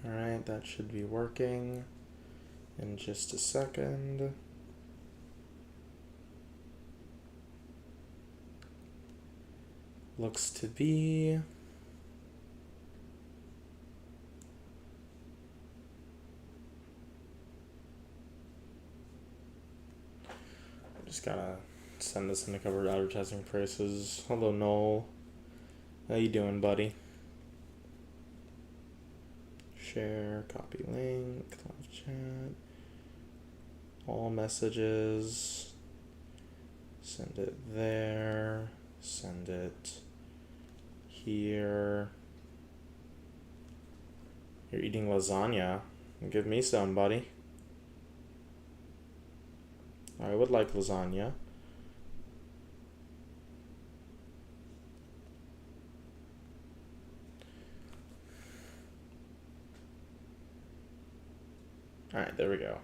Alright, that should be working in just a second. Looks to be. Just gotta send this into covered advertising prices. Hello, Noel. How you doing, buddy? Share, copy link, live chat, all messages, send it there, send it here. You're eating lasagna. Give me some, buddy. I would like lasagna. Alright, there we go.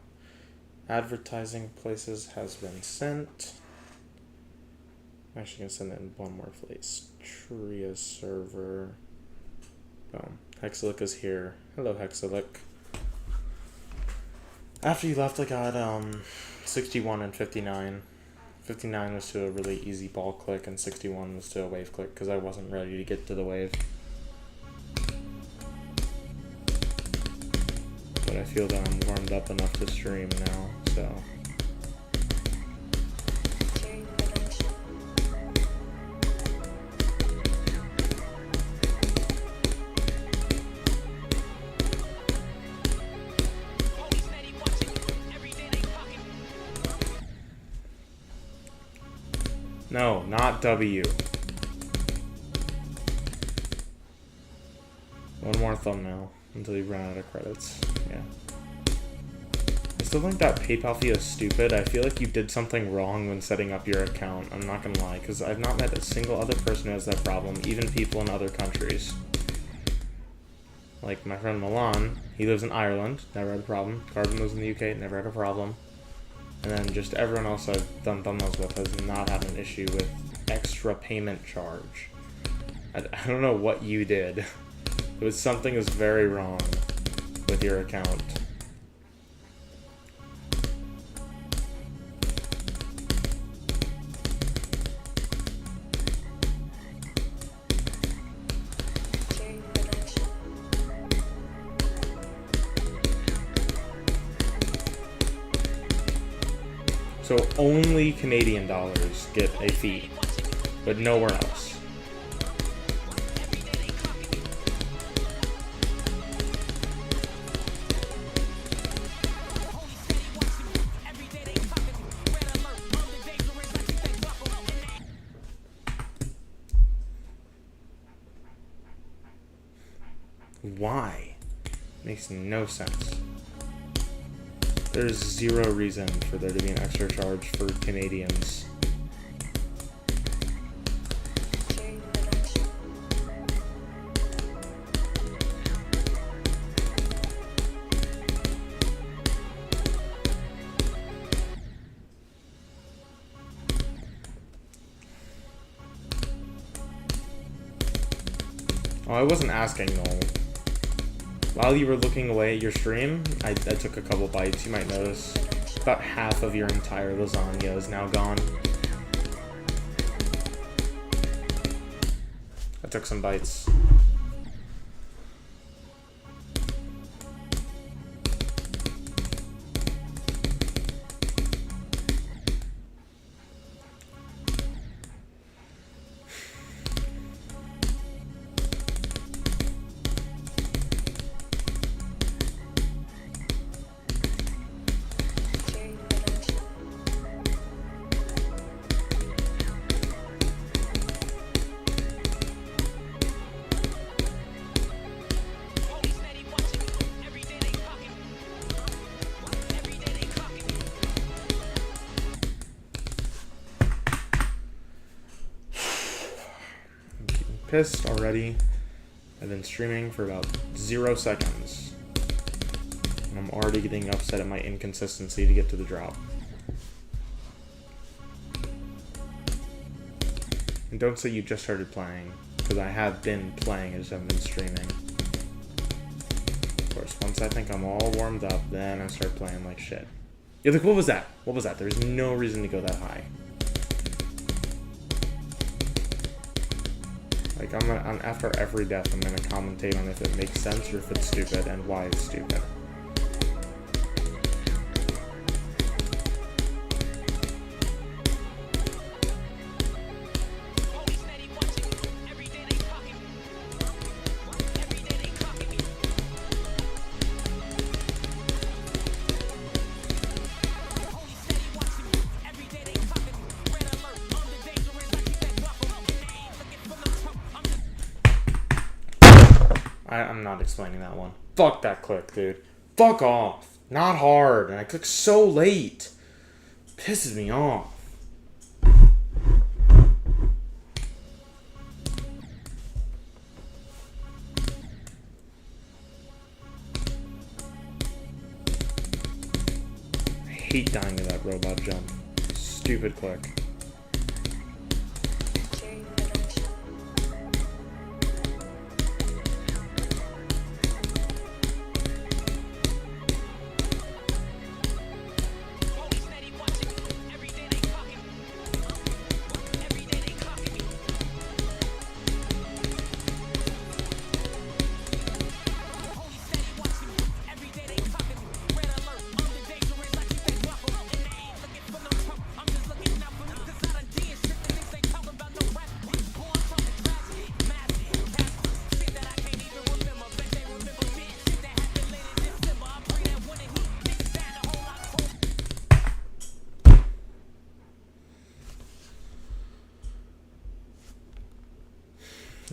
Advertising places has been sent. I'm actually going to send it in one more place. Tria server. Boom. Hexalic is here. Hello, Hexalic. After you left, I got 61 and 59. 59 was to a really easy ball click, and 61 was to a wave click because I wasn't ready to get to the wave. But I feel that I'm warmed up enough to stream now, so. No, not W. One more thumbnail until you run out of credits. Yeah. I still think that PayPal fee is stupid. I feel like you did something wrong when setting up your account. I'm not gonna lie, because I've not met a single other person who has that problem, even people in other countries. Like my friend Milan, he lives in Ireland, never had a problem. Carbon lives in the UK, never had a problem. And then just everyone else I've done thumbnails with has not had an issue with extra payment charge. I don't know what you did. It was something is very wrong with your account. So only Canadian dollars get a fee, but nowhere else. Why? Makes no sense. There's zero reason for there to be an extra charge for Canadians. Oh, I wasn't asking, Noel. While you were looking away at your stream, I took a couple bites. You might notice about half of your entire lasagna is now gone. I took some bites. Pissed already. I've been streaming for about 0 seconds. And I'm already getting upset at my inconsistency to get to the drop. And don't say you just started playing, because I have been playing, I just haven't been streaming. Of course. Once I think I'm all warmed up, then I start playing like shit. Yeah, like, what was that? What was that? There's no reason to go that high. Like, after every death, I'm gonna commentate on if it makes sense or if it's stupid and why it's stupid. I'm not explaining that one. Fuck that click, dude. Fuck off. Not hard. And I clicked so late. Pisses me off. I hate dying to that robot jump. Stupid click.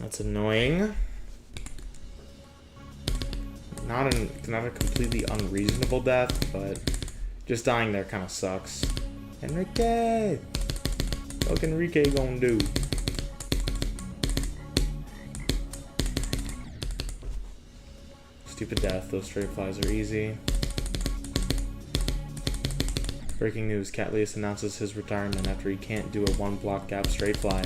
That's annoying. Not a completely unreasonable death, but just dying there kind of sucks. Enrique! What Enrique gonna do? Stupid death. Those straight flies are easy. Breaking news. Catlius announces his retirement after he can't do a one block gap straight fly.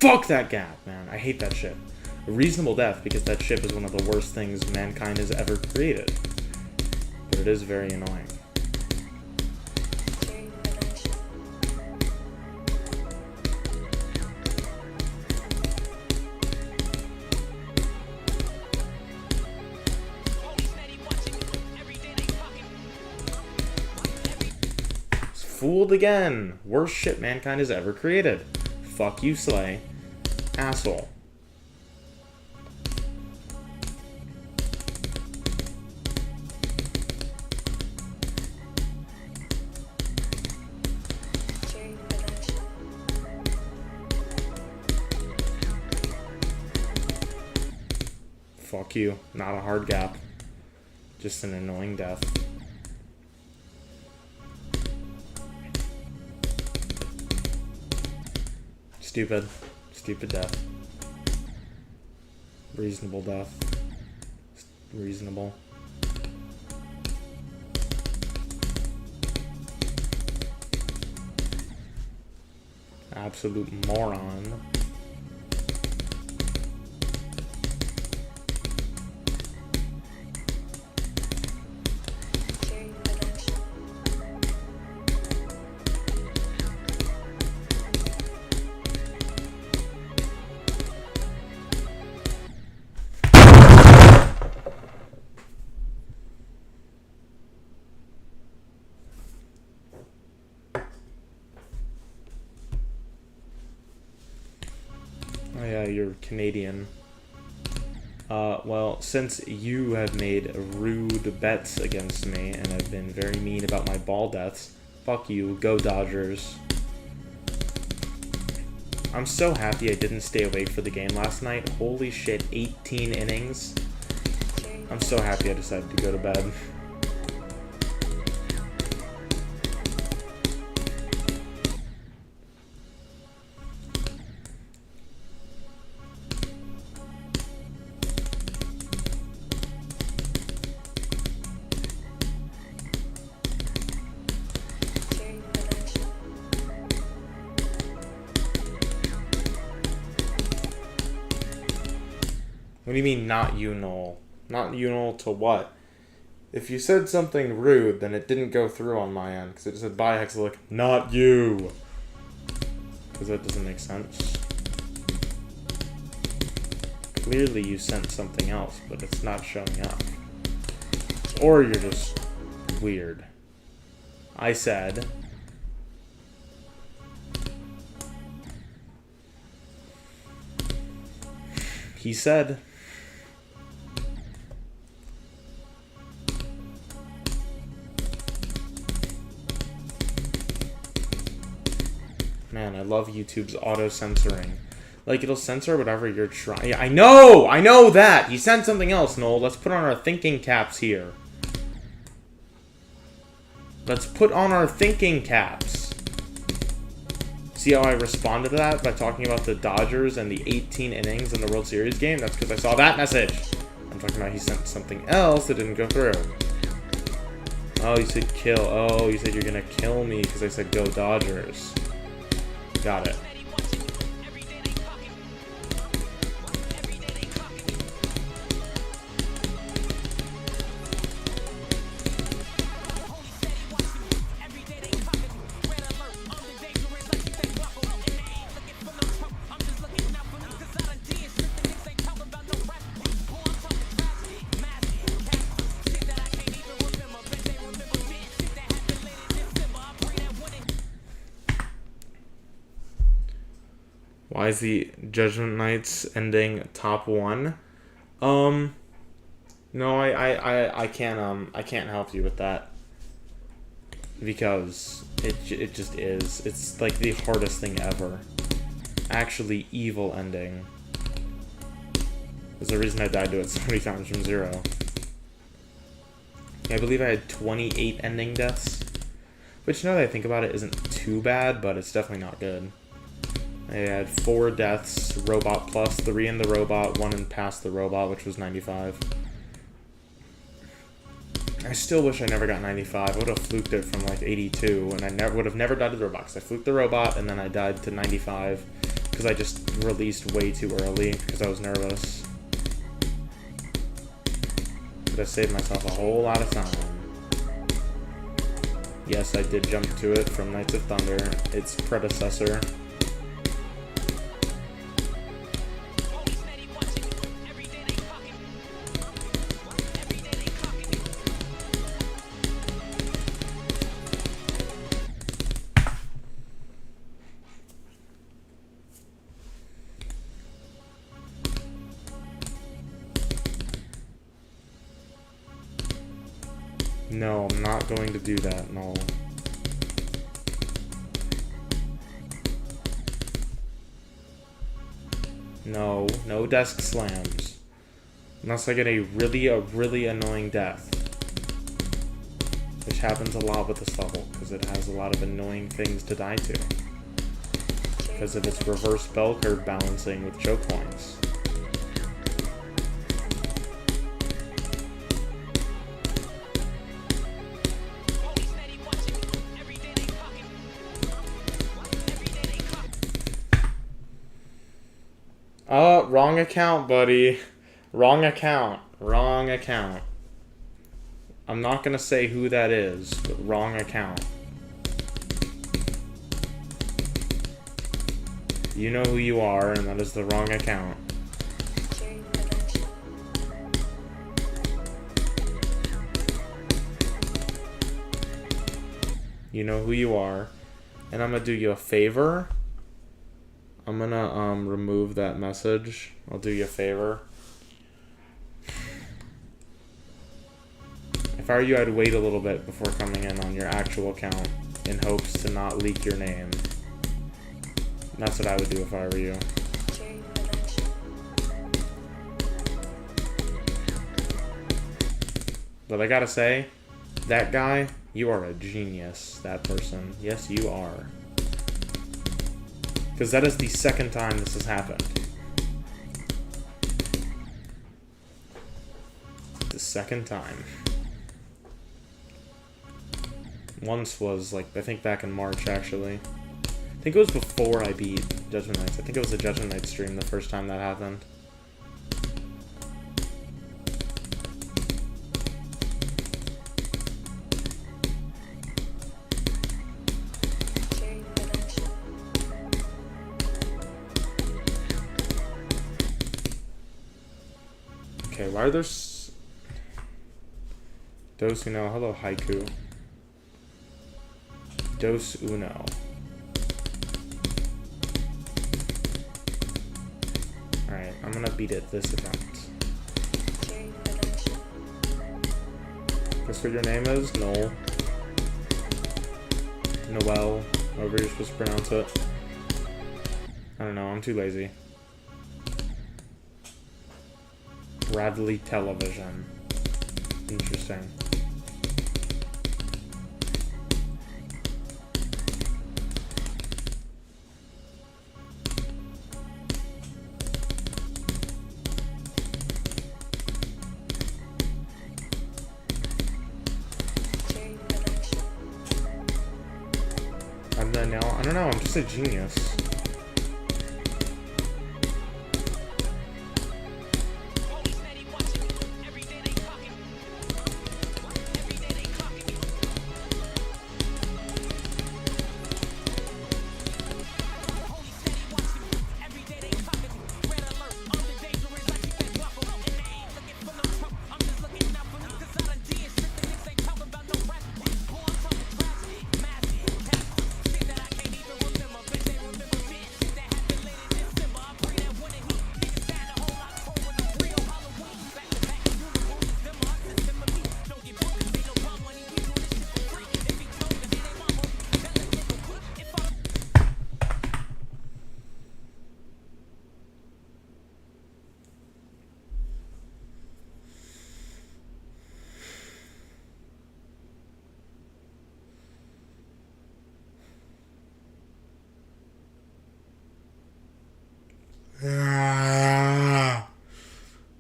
Fuck that gap, man. I hate that ship. A reasonable death because that ship is one of the worst things mankind has ever created. But it is very annoying. It's fooled again. Worst ship mankind has ever created. Fuck you, Slay. Asshole. Fuck you. Not a hard gap. Just an annoying death. Stupid. Stupid death. Reasonable death. Reasonable. Absolute moron. Oh yeah, you're Canadian. Well, since you have made rude bets against me and have been very mean about my ball deaths, Fuck you. Go Dodgers. I'm so happy I didn't stay awake for the game last night. Holy shit, 18 innings. I'm so happy I decided to go to bed. What do you mean, not you, Noel? Not you, Noel, to what? If you said something rude, then it didn't go through on my end, because it just said, bye, Hexalic, not you! Because that doesn't make sense. Clearly you sent something else, but it's not showing up. Or you're just weird. I said... He said... Man, I love YouTube's auto-censoring. Like, it'll censor whatever you're trying... Yeah, I know that! He sent something else, Noel. Let's put on our thinking caps here. Let's put on our thinking caps. See how I responded to that by talking about the Dodgers and the 18 innings in the World Series game? That's because I saw that message. I'm talking about he sent something else that didn't go through. Oh, you said kill. Oh, you said you're gonna kill me because I said go Dodgers. Got it. Why is the Judgment Knights ending top 1? No, I can't help you with that. Because it just is. It's like the hardest thing ever. Actually evil ending. There's a reason I died to it so many times from 0. I believe I had 28 ending deaths. Which, now that I think about it, isn't too bad, but it's definitely not good. I had 4 deaths, robot plus, 3 in the robot, 1 in past the robot, which was 95. I still wish I never got 95. I would have fluked it from like 82, and I would have never died to the robot, because I fluked the robot, and then I died to 95, because I just released way too early, because I was nervous. But I saved myself a whole lot of time. Yes, I did jump to it from Knights of Thunder, its predecessor. No, I'm not going to do that, no. No, no desk slams. Unless I get a really annoying death. Which happens a lot with this level, because it has a lot of annoying things to die to. Because of its reverse bell curve balancing with choke points. Wrong account, buddy. Wrong account. Wrong account. I'm not gonna say who that is, but wrong account. You know who you are, and that is the wrong account. You know who you are. And I'm gonna do you a favor. I'm gonna remove that message. I'll do you a favor. If I were you, I'd wait a little bit before coming in on your actual account. in hopes to not leak your name. That's what I would do if I were you. But I gotta say, that guy, you are a genius, that person. Yes, you are. Because that is the second time this has happened. The second time. Once was, like, I think back in March, actually. I think it was before I beat Judgment Knights. I think it was the Judgment Knights stream the first time that happened. Okay, why are there Dos Uno, hello Haiku. Dos Uno. Alright, I'm gonna beat it this attempt. Guess what your name is? Noel. Noel, however you're supposed to pronounce it. I don't know, I'm too lazy. Bradley Television. Interesting. I don't know, I'm just a genius.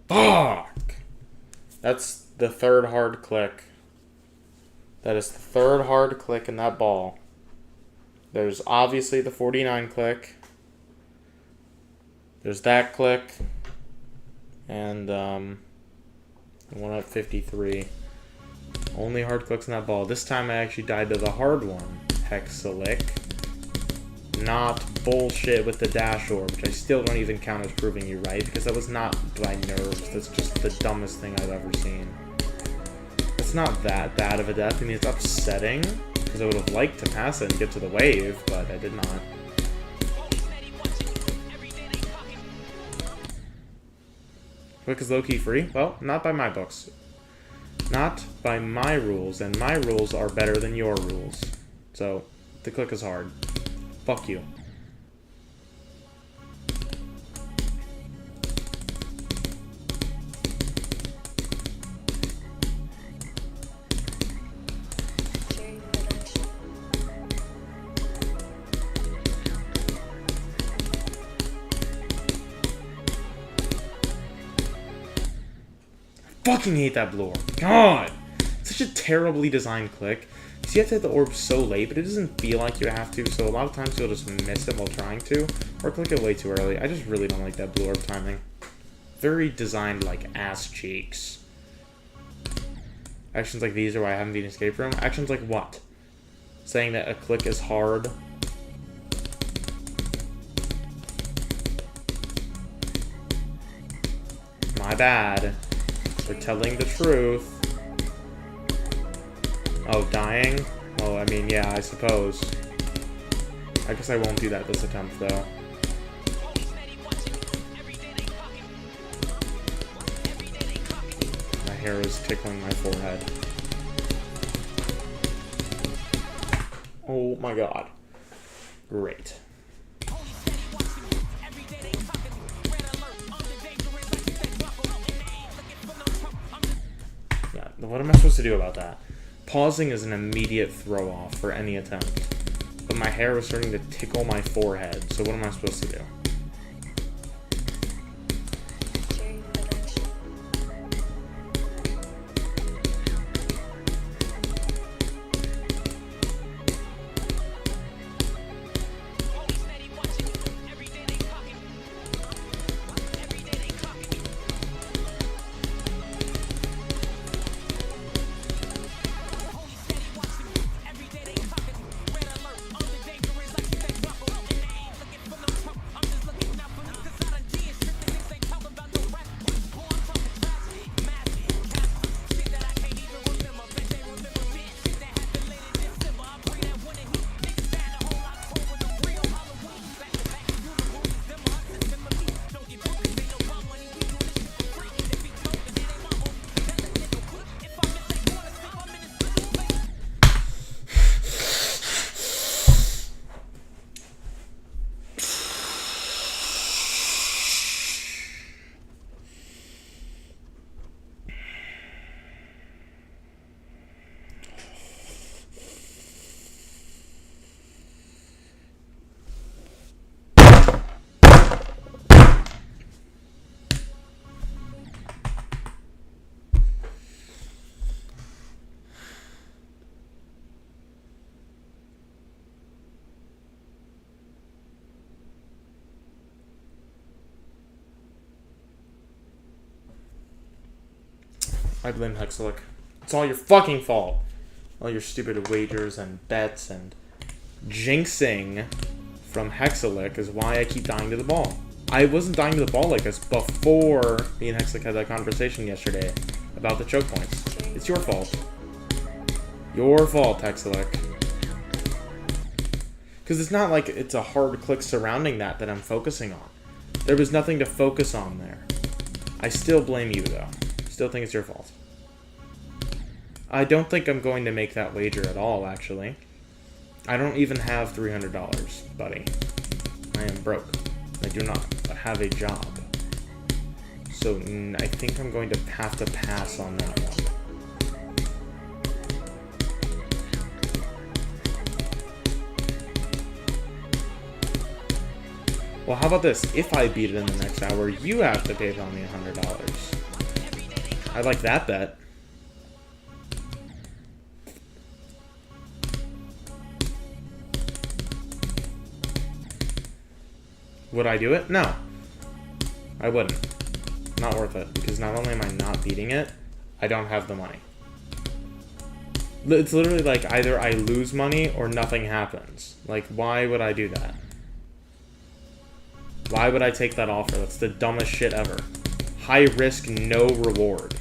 Fuck! That's the third hard click. That is the third hard click in that ball. There's obviously the 49 click. There's that click. And, one at 53. Only hard clicks in that ball. This time I actually died to the hard one. Hexalick. Not bullshit with the dash orb, which I still don't even count as proving you right, because that was not by nerves. That's just the dumbest thing I've ever seen. It's not that bad of a death. I mean, it's upsetting, because I would have liked to pass it and get to the wave, but I did not. Quick is low-key free? Well, not by my books. Not by my rules, and my rules are better than your rules. So, the click is hard. Fuck you. I fucking hate that blue orb. God! Such a terribly designed click. So you have to hit the orb so late, but it doesn't feel like you have to, so a lot of times you'll just miss it while trying to, or click it way too early. I just really don't like that blue orb timing. Very designed like ass cheeks. Actions like these are why I haven't beaten Escape Room. Actions like what? Saying that a click is hard. My bad. For telling the truth. Oh, dying? Well, I mean, yeah, I suppose. I guess I won't do that this attempt, though. My hair is tickling my forehead. Oh my god. Great. Yeah, what am I supposed to do about that? Pausing is an immediate throw off for any attempt. But my hair was starting to tickle my forehead, so what am I supposed to do? I blame Hexalic. It's all your fucking fault. All your stupid wagers and bets and jinxing from Hexalic is why I keep dying to the ball. I wasn't dying to the ball like this before me and Hexalic had that conversation yesterday about the choke points. It's your fault. Your fault, Hexalic. Because it's not like it's a hard click surrounding that I'm focusing on. There was nothing to focus on there. I still blame you, though. Still think it's your fault. I don't think I'm going to make that wager at all, actually. I don't even have $300, buddy. I am broke. I do not have a job. So I think I'm going to have to pass on that one. Well, how about this? If I beat it in the next hour, you have to pay me $100. I like that bet. Would I do it? No. I wouldn't. Not worth it. Because not only am I not beating it, I don't have the money. It's literally like either I lose money or nothing happens. Like, why would I do that? Why would I take that offer? That's the dumbest shit ever. High risk, no reward.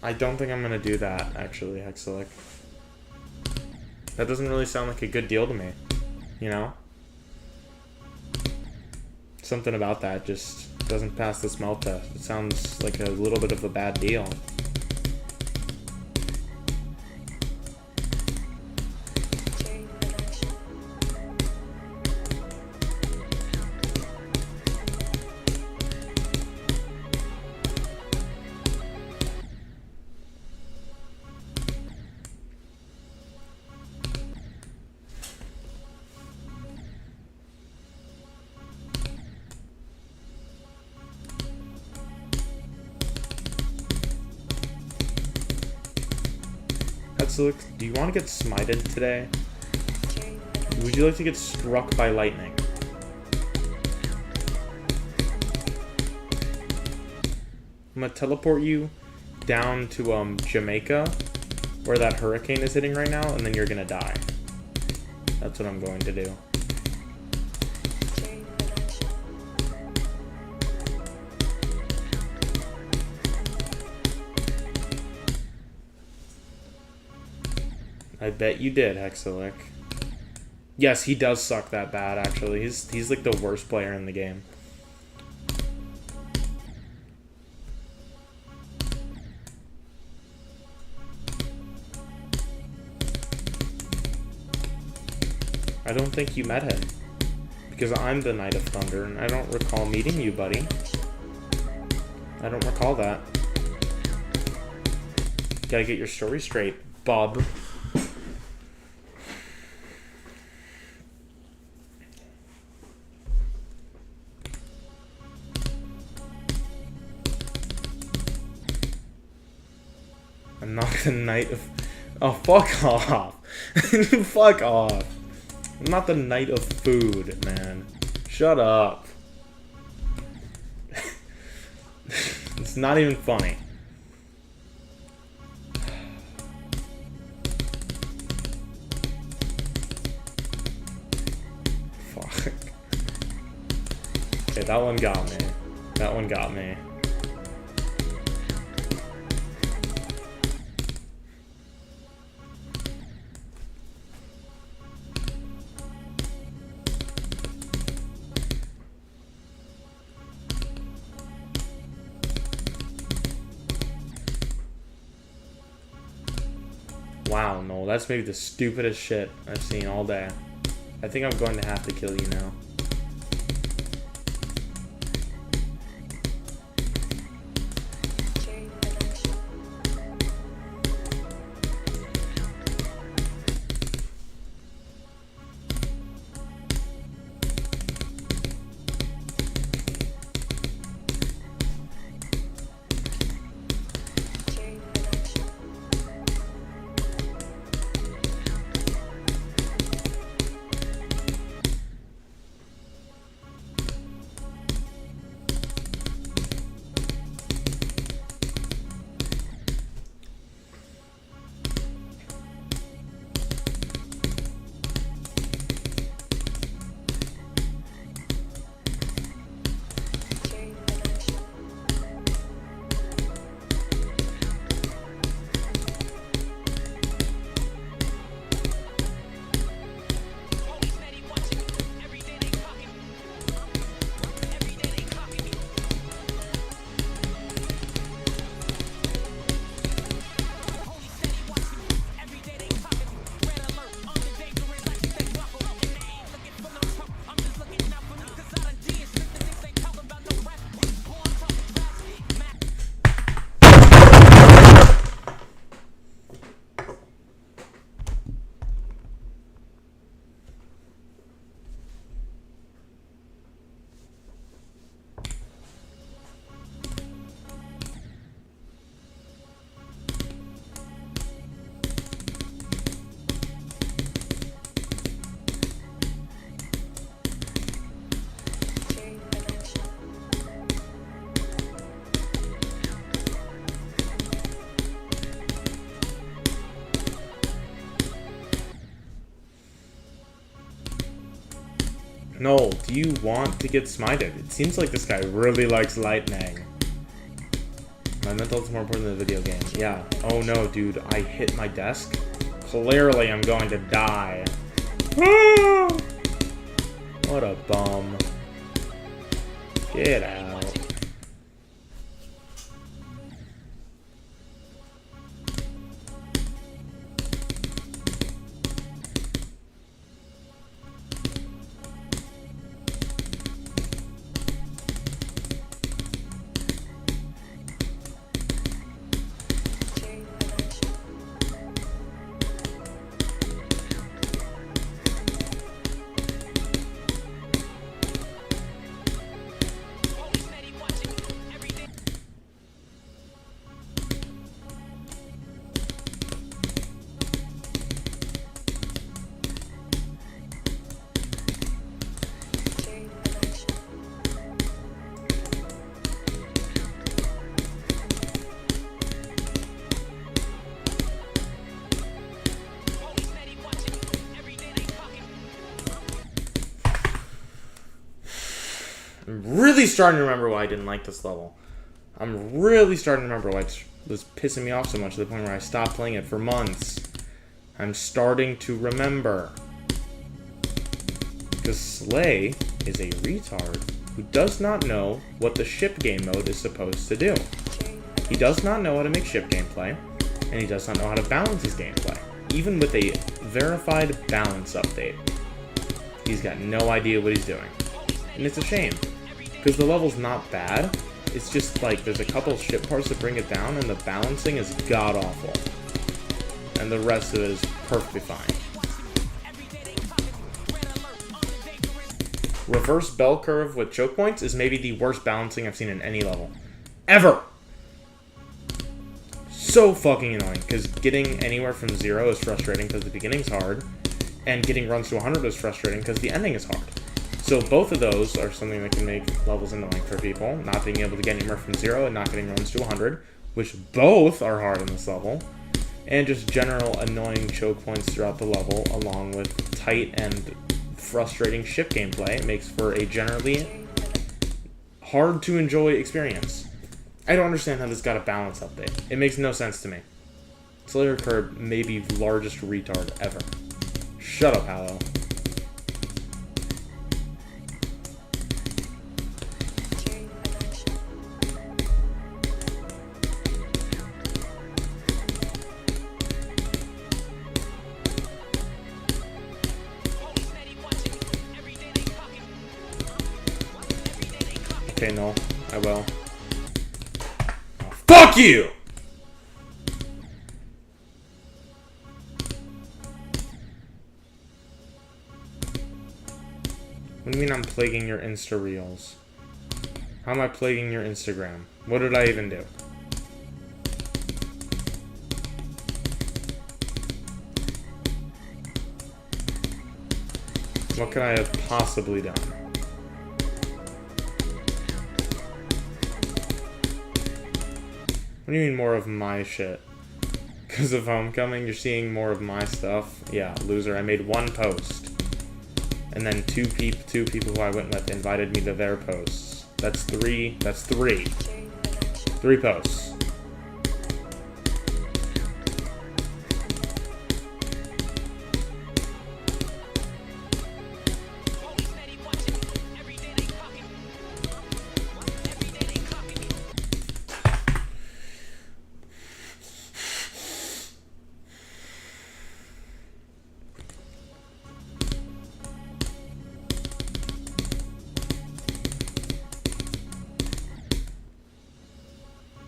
I don't think I'm gonna do that, actually, Hexalic. That doesn't really sound like a good deal to me, you know? Something about that just doesn't pass the smell test. It sounds like a little bit of a bad deal. Do you want to get smited today? Would you like to get struck by lightning? I'm gonna teleport you down to Jamaica, where that hurricane is hitting right now, and then you're gonna die. That's what I'm going to do. I bet you did, Hexalic. Yes, he does suck that bad, actually. He's like the worst player in the game. I don't think you met him. Because I'm the Knight of Thunder, and I don't recall meeting you, buddy. I don't recall that. Gotta get your story straight, bub. I'm not the Knight of... Oh, fuck off. Fuck off. I'm not the Knight of Food, man. Shut up. It's not even funny. Fuck. Okay, that one got me. That one got me. Wow, no, that's maybe the stupidest shit I've seen all day. I think I'm going to have to kill you now. No, do you want to get smited? It seems like this guy really likes lightning. My mental is more important than the video game. Yeah. Oh no, dude, I hit my desk. Clearly I'm going to die. What a bum. Get out. I'm really starting to remember why I didn't like this level. I'm really starting to remember why it was pissing me off so much to the point where I stopped playing it for months. I'm starting to remember. Because Slay is a retard who does not know what the ship game mode is supposed to do. He does not know how to make ship gameplay, and he does not know how to balance his gameplay. Even with a verified balance update, he's got no idea what he's doing. And it's a shame, because the level's not bad, it's just like there's a couple ship parts that bring it down, and the balancing is god-awful. And the rest of it is perfectly fine. Reverse bell curve with choke points is maybe the worst balancing I've seen in any level. Ever! So fucking annoying, because getting anywhere from 0 is frustrating because the beginning's hard, and getting runs to 100 is frustrating because the ending is hard. So both of those are something that can make levels annoying for people, not being able to get anywhere from 0 and not getting runs to 100, which both are hard in this level, and just general annoying choke points throughout the level, along with tight and frustrating ship gameplay. It makes for a generally hard to enjoy experience. I don't understand how this got a balance update. It makes no sense to me. Slayer Curb may be the largest retard ever. Shut up, Hallow. Okay, no, I will. Oh, fuck you! What do you mean I'm plaguing your Insta Reels? How am I plaguing your Instagram? What did I even do? What could I have possibly done? What do you mean more of my shit? Because of Homecoming, you're seeing more of my stuff? Yeah, loser. I made one post. And then two people who I went with invited me to their posts. That's three. That's three. 3 posts.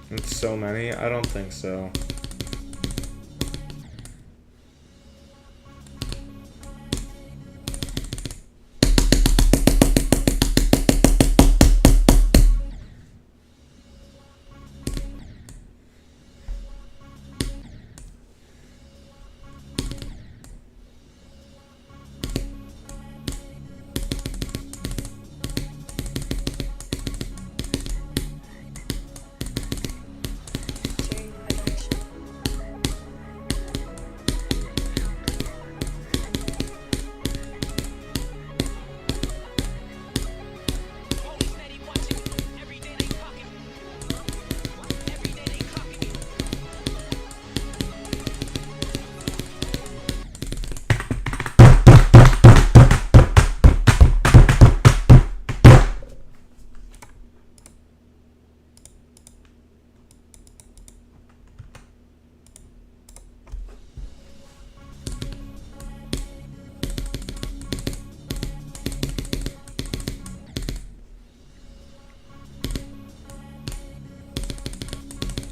It's so many? I don't think so.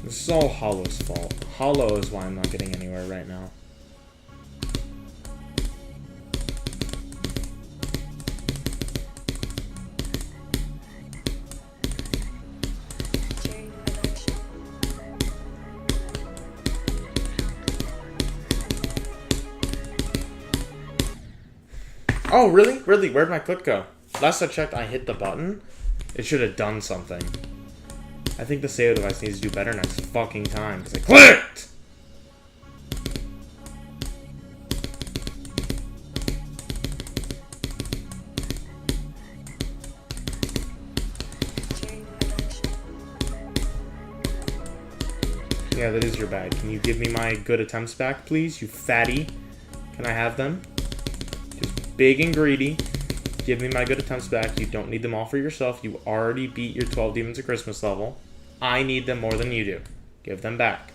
This is all Hollow's fault. Hollow is why I'm not getting anywhere right now. Oh, really? Really? Where'd my clip go? Last I checked, I hit the button. It should have done something. I think the save device needs to do better next fucking time, because I clicked! Yeah, that is your bag. Can you give me my good attempts back, please, you fatty? Can I have them? Just big and greedy. Give me my good attempts back. You don't need them all for yourself. You already beat your 12 Demons of Christmas level. I need them more than you do. Give them back.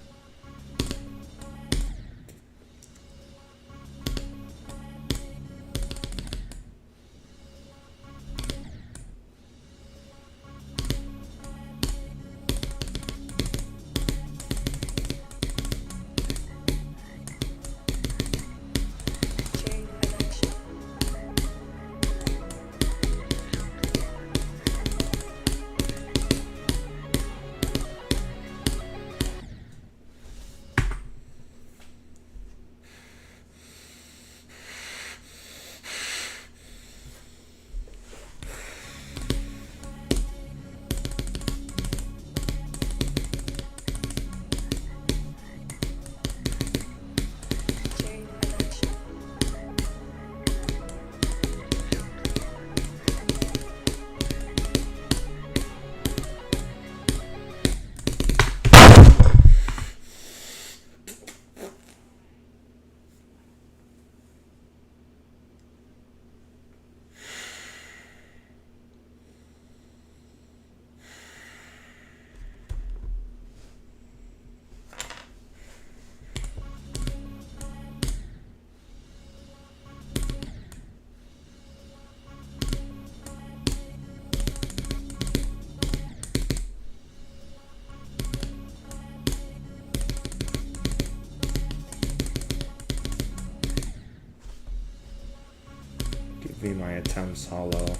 Give me my attempts, Hollow.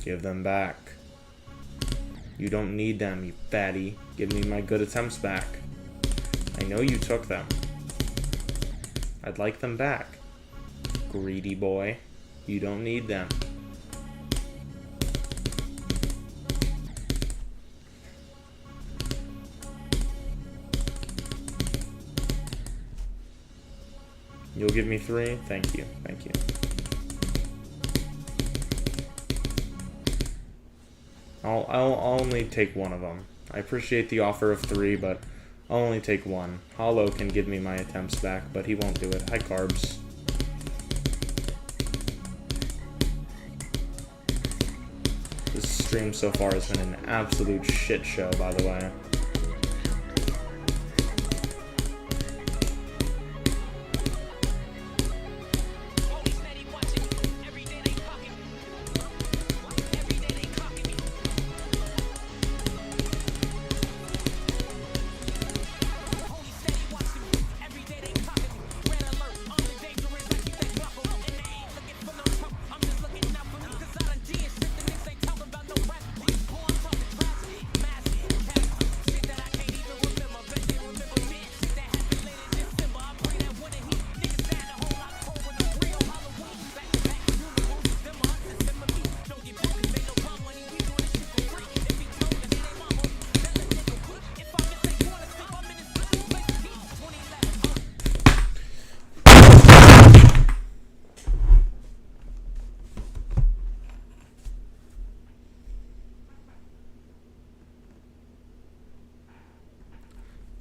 Give them back. You don't need them, you fatty. Give me my good attempts back. I know you took them. I'd like them back. Greedy boy. You don't need them. You'll give me 3? Thank you. Thank you. I'll only take one of them. I appreciate the offer of 3, but I'll only take one. Hollow can give me my attempts back, but he won't do it. Hi, Carbs. This stream so far has been an absolute shit show, by the way.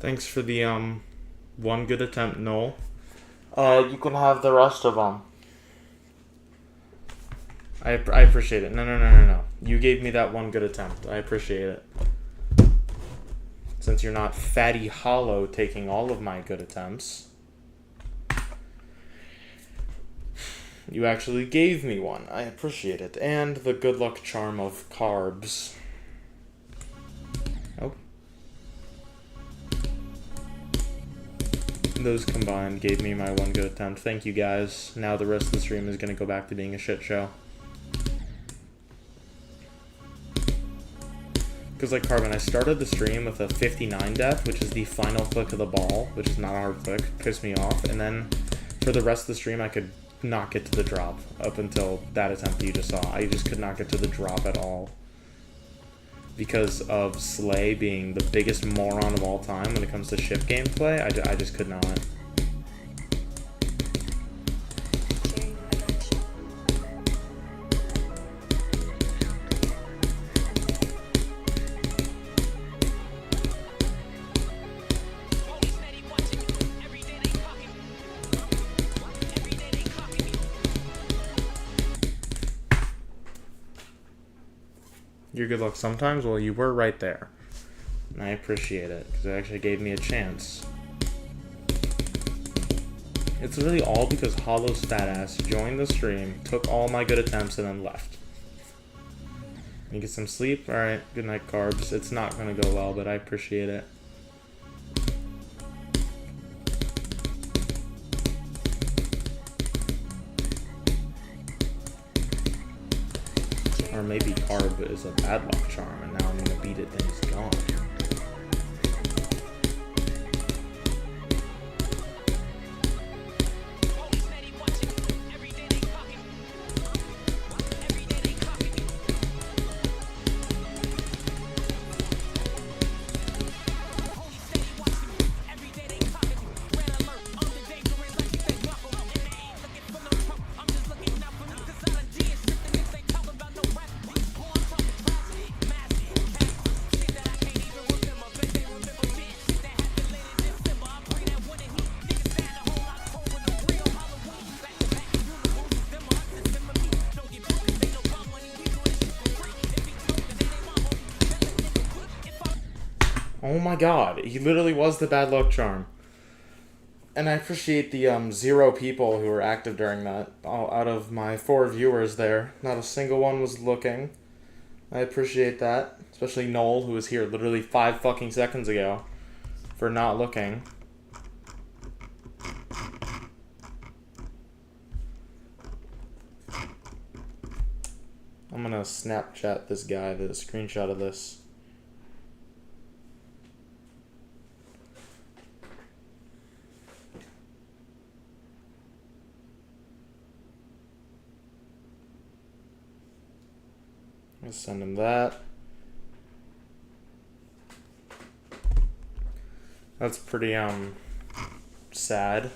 Thanks for the, one good attempt, Noel. You can have the rest of them. I appreciate it. No. You gave me that one good attempt. I appreciate it. Since you're not Fatty Hollow taking all of my good attempts, you actually gave me one. I appreciate it. And the good luck charm of Carbs. Oh. Those combined gave me my one good attempt. Thank you guys. Now the rest of the stream is going to go back to being a shit show. Because like Carbon, I started the stream with a 59 death, which is the final click of the ball, which is not a hard click, pissed me off. And then for the rest of the stream, I could not get to the drop up until that attempt that you just saw. I just could not get to the drop at all. Because of Slay being the biggest moron of all time when it comes to ship gameplay, I just could not. Your good luck sometimes? Well, you were right there. And I appreciate it, because it actually gave me a chance. It's really all because Hollow's fat ass joined the stream, took all my good attempts, and then left. You get some sleep? Alright, good night, Carbs. It's not gonna go well, but I appreciate it. Or maybe Carb is a bad luck charm, and now I'm gonna beat it, then he's gone. Oh my god, he literally was the bad luck charm. And I appreciate the 0 people who were active during that. Out of my 4 viewers there, not a single one was looking. I appreciate that. Especially Noel, who was here literally 5 fucking seconds ago for not looking. I'm gonna Snapchat this guy the screenshot of this. I'll send him that. That's pretty sad.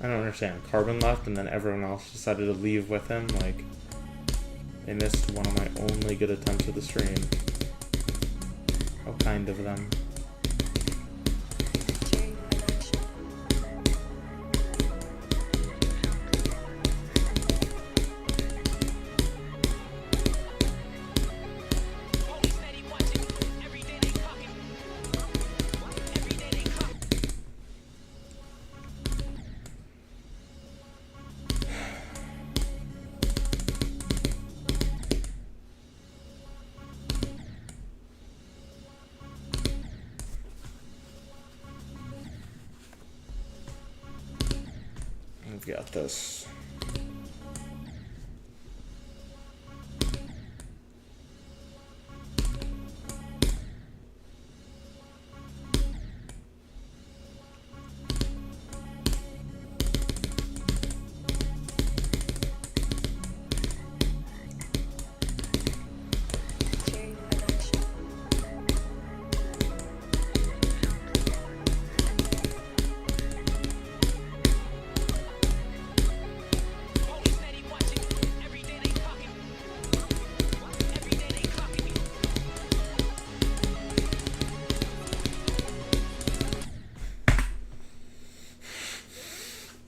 I don't understand. Carbon left and then everyone else decided to leave with him. Like, they missed one of my only good attempts at the stream. How kind of them. I've got this.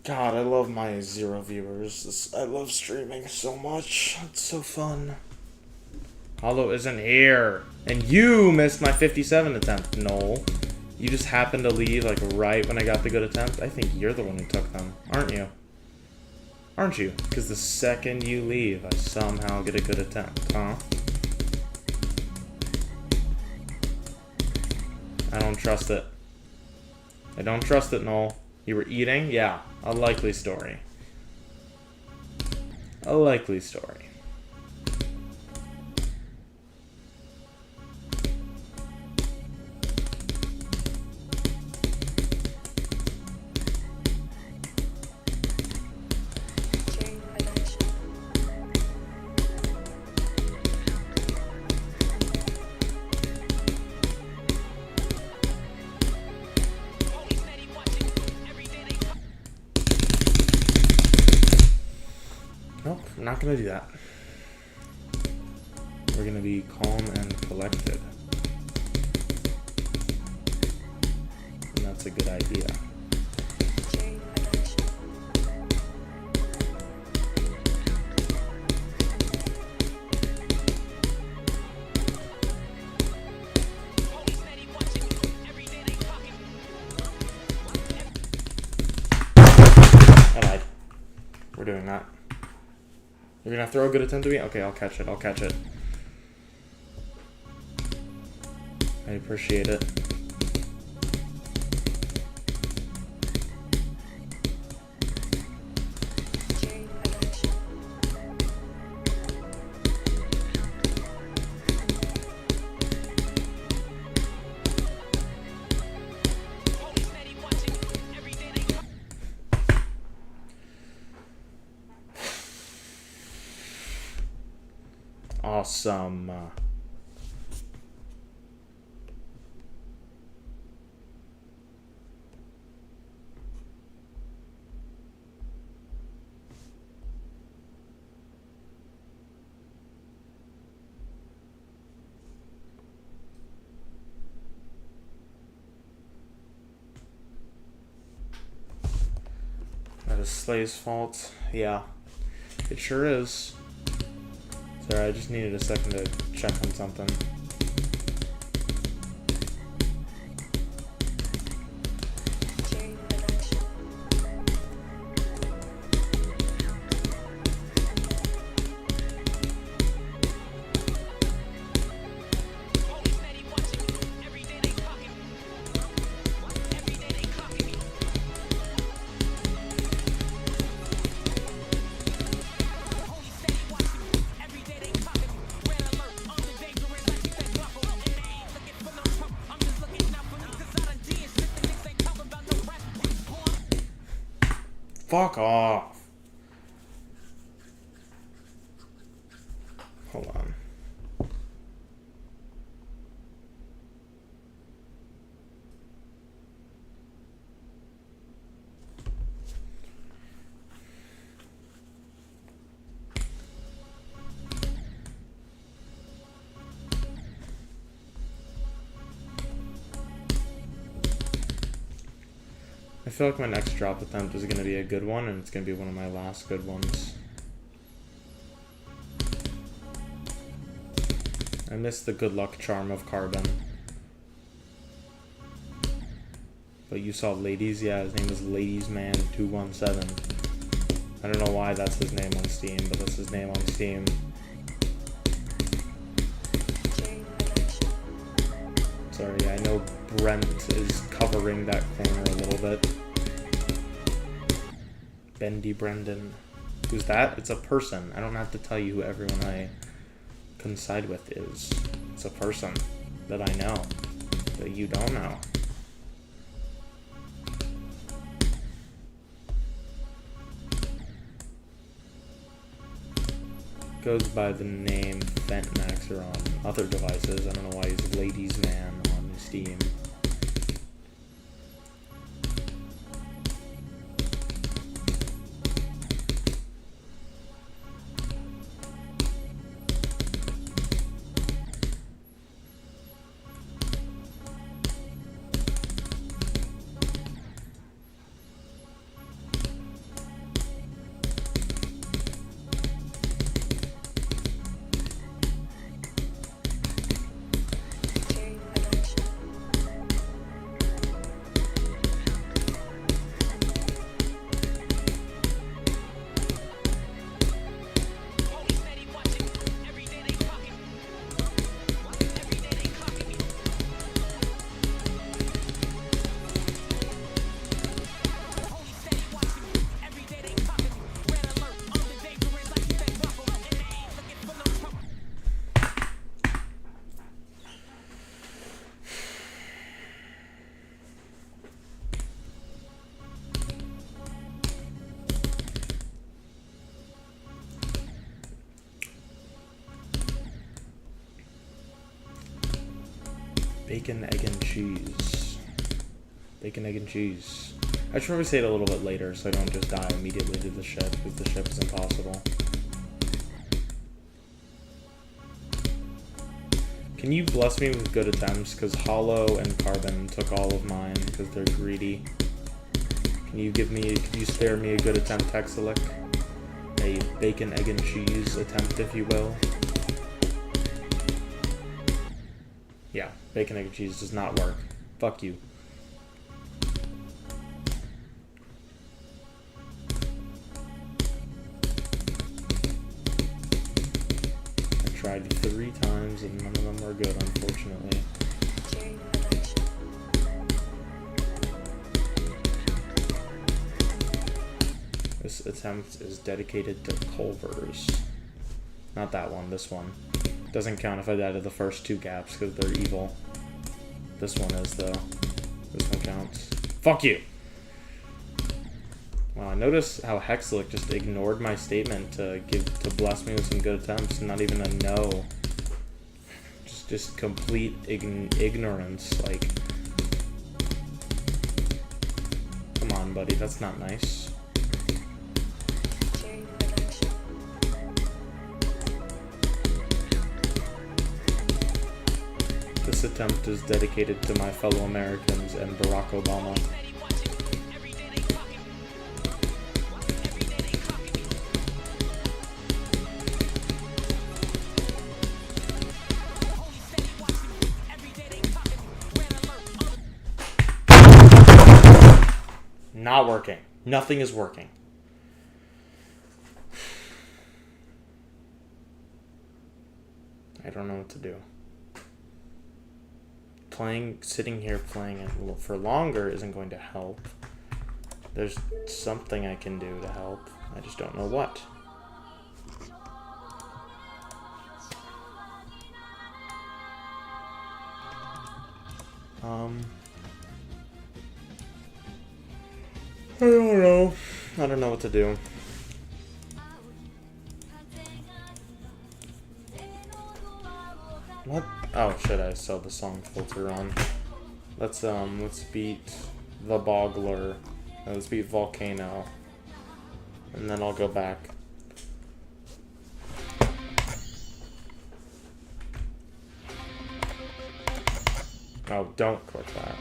God, I love my 0 viewers. I love streaming so much. It's so fun. Hollow isn't here. And you missed my 57 attempt, Noel. You just happened to leave, like, right when I got the good attempt. I think you're the one who took them, aren't you? Aren't you? Because the second you leave, I somehow get a good attempt, huh? I don't trust it. I don't trust it, Noel. You were eating? Yeah. A likely story. A likely story. We're not gonna do that. We're gonna be calm and collected. And that's a good idea. I lied. We're doing that. You're gonna throw a good attempt at me? Okay, I'll catch it. I'll catch it. I appreciate it. Awesome. That is Slay's fault. Yeah, it sure is. Sorry, I just needed a second to check on something. Fuck off. Hold on. I feel like my next drop attempt is going to be a good one, and it's going to be one of my last good ones. I missed the good luck charm of Carbon. But you saw Ladies? Yeah, his name is Ladiesman217. I don't know why that's his name on Steam, but that's his name on Steam. Sorry, I know Brent is covering that corner a little bit. Bendy Brendan. Who's that? It's a person. I don't have to tell you who everyone I coincide with is. It's a person that I know, that you don't know. Goes by the name Fentmaxer on other devices. I don't know why he's Ladies Man on Steam. Bacon, egg, and cheese. Bacon, egg, and cheese. I should probably say it a little bit later so I don't just die immediately to the ship, because the ship is impossible. Can you bless me with good attempts? Because Hollow and Carbon took all of mine because they're greedy. Can you spare me a good attempt, Hexalic? A bacon, egg, and cheese attempt, if you will. Yeah, bacon, egg, and cheese does not work. Fuck you. I tried 3 times and none of them were good, unfortunately. This attempt is dedicated to Culvers. Not that one, this one. Doesn't count if I die to the first 2 gaps because they're evil. This one is, though. This one counts. Fuck you! Wow, I noticed how Hexalic just ignored my statement to bless me with some good attempts. Not even a no. Just complete ignorance. Like, come on, buddy. That's not nice. This attempt is dedicated to my fellow Americans and Barack Obama. Not working. Nothing is working. I don't know what to do. Sitting here playing it for longer isn't going to help. There's something I can do to help. I just don't know what. I don't know. I don't know what to do. What? Oh shit, I saw the song filter on. Let's beat the Boggler. Let's beat Volcano. And then I'll go back. Oh, don't click that.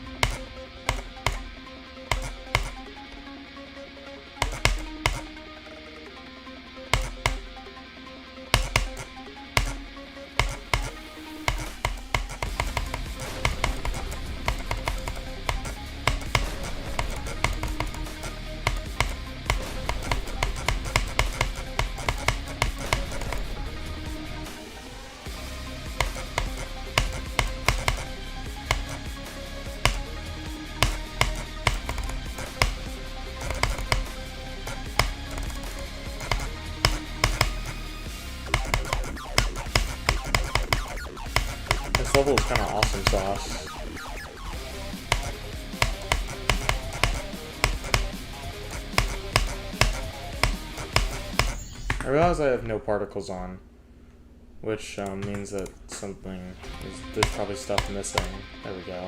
This level is kind of awesome sauce. I realize I have no particles on, which means that there's probably stuff missing. There we go.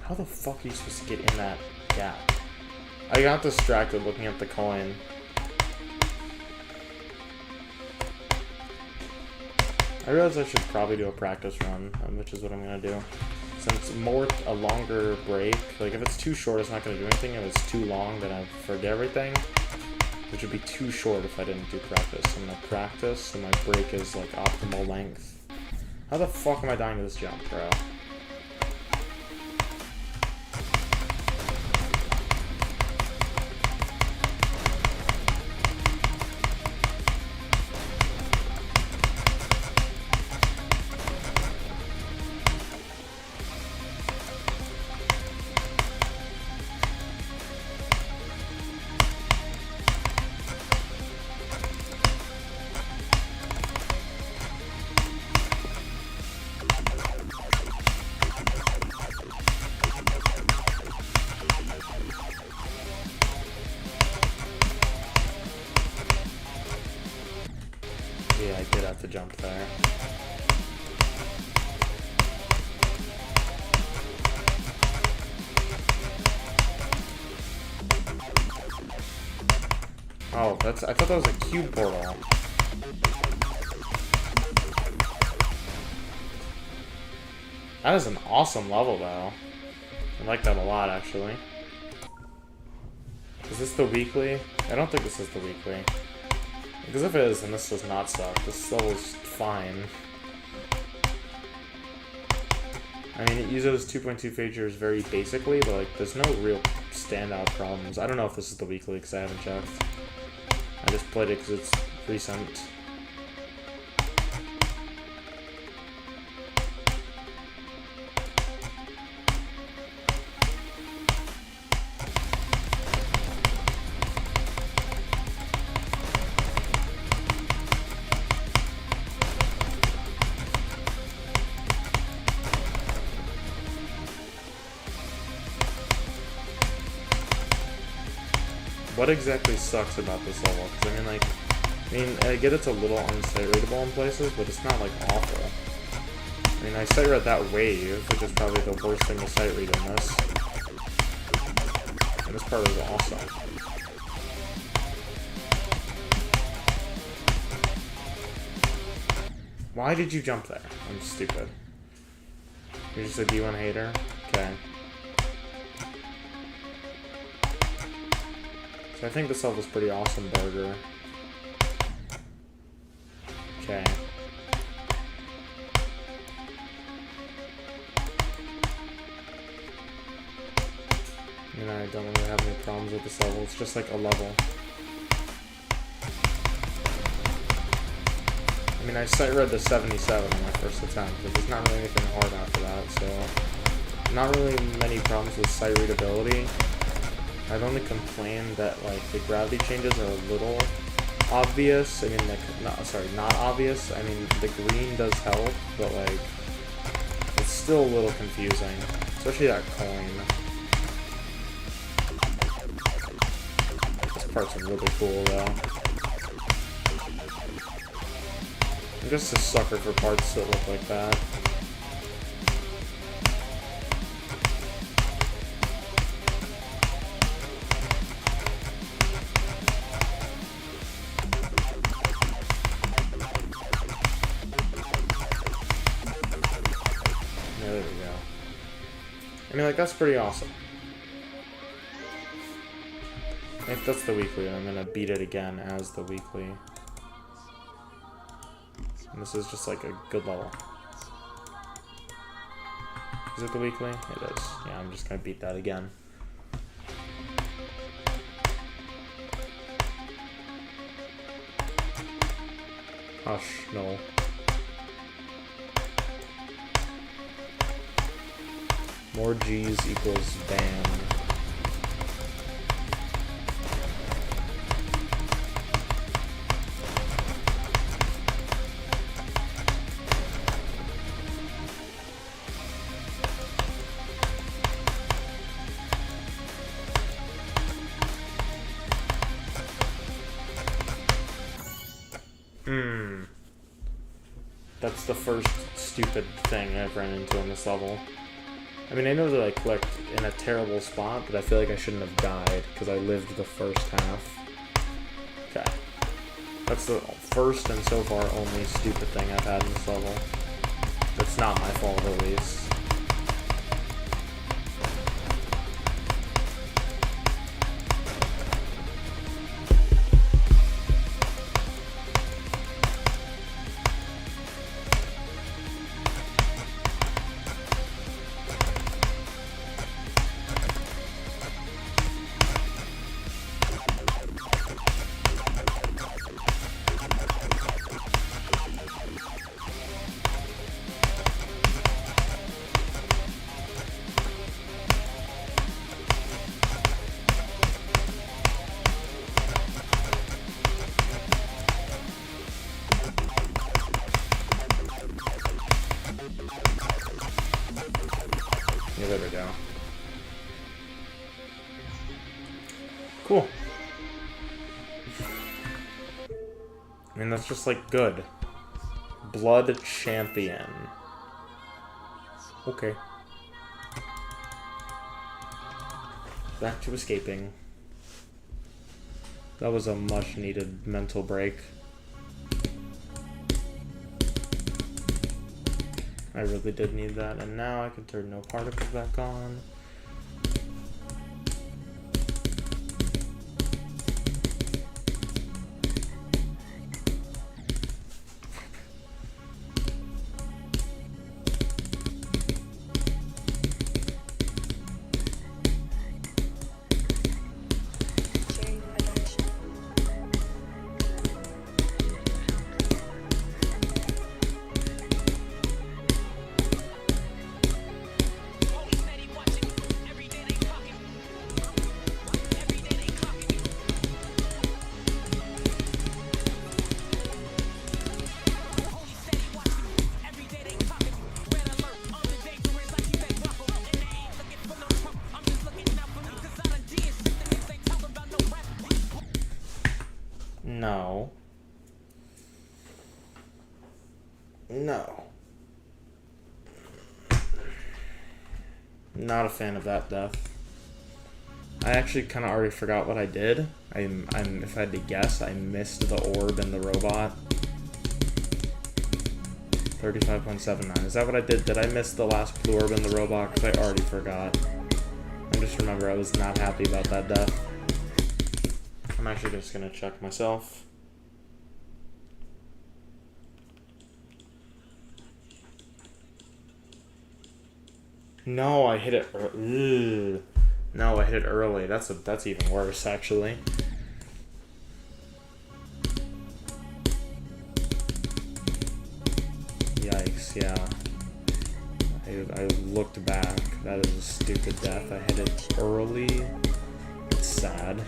How the fuck are you supposed to get in that gap? I got distracted looking at the coin. I realize I should probably do a practice run, which is what I'm gonna do. Since a longer break, like if it's too short it's not gonna do anything, if it's too long then I forget everything. Which would be too short if I didn't do practice. I'm gonna practice so my break is like optimal length. How the fuck am I dying to this jump, bro? that's, I thought that was a cube portal. That is an awesome level, though. I like that a lot, actually. Is this the weekly? I don't think this is the weekly. Because if it is, then this does not suck. This level's fine. I mean, it uses 2.2 features very basically, but like, there's no real standout problems. I don't know if this is the weekly, because I haven't checked. I just played it because it's recent. What exactly sucks about this level? Because I mean, I get it's a little unsight readable in places, but it's not like awful. I mean, I sight read that wave, which is probably the worst thing to sight read in this. And this part is awesome. Why did you jump there? I'm stupid. You're just a D1 hater? Okay. So I think this level's pretty awesome, Burger. Okay. And I don't really have any problems with this level. It's just like a level. I mean, I sight read the 77 on my first attempt, but there's not really anything hard after that, so not really many problems with sight readability. I've only complained that like the gravity changes are a little obvious. I mean, like, not obvious. I mean, the green does help, but like it's still a little confusing, especially that coin. This part's really cool though. I'm just a sucker for parts that look like that. There we go. I mean, like, that's pretty awesome. If that's the weekly, I'm gonna beat it again as the weekly. And this is just like a good level. Is it the weekly? It is. Yeah, I'm just gonna beat that again. Hush, no. More G's equals ban. That's the first stupid thing I've run into on this level. I mean, I know that I clicked in a terrible spot, but I feel like I shouldn't have died, because I lived the first half. Okay. That's the first and so far only stupid thing I've had in this level. That's not my fault, at least. Yeah, there we go. Cool. I mean, that's just like good. Blood champion. Okay. Back to escaping. That was a much needed mental break. I really did need that, and now I can turn no particles back on. No. No. Not a fan of that death. I actually kind of already forgot what I did. I'm if I had to guess, I missed the orb and the robot. 35.79. Is that what I did? Did I miss the last blue orb and the robot? Because I already forgot. I just remember I was not happy about that death. I'm actually just gonna check myself. No, I hit it. No, I hit it early. That's even worse, actually. Yikes! Yeah. I looked back. That is a stupid death. I hit it early. It's sad.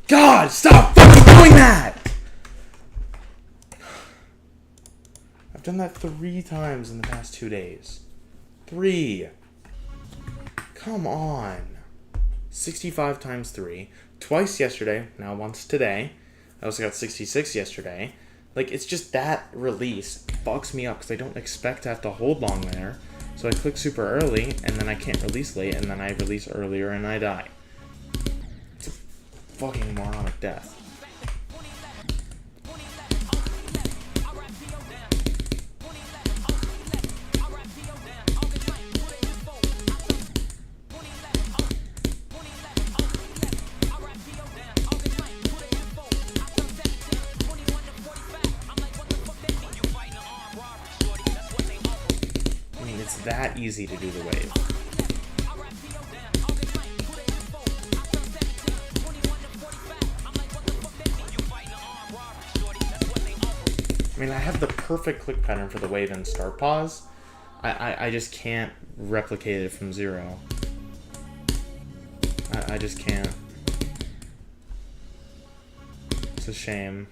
God, stop fucking doing that! I've done that 3 times in the past 2 days. 3. Come on. 65 times 3. Twice yesterday, now once today. I also got 66 yesterday. Like, it's just that release fucks me up because I don't expect to have to hold long there. So I click super early, and then I can't release late, and then I release earlier and I die. It's a fucking moronic death. I mean, it's that easy to do the wave. I mean, I have the perfect click pattern for the wave and start pause. I just can't replicate it from 0. I just can't. It's a shame.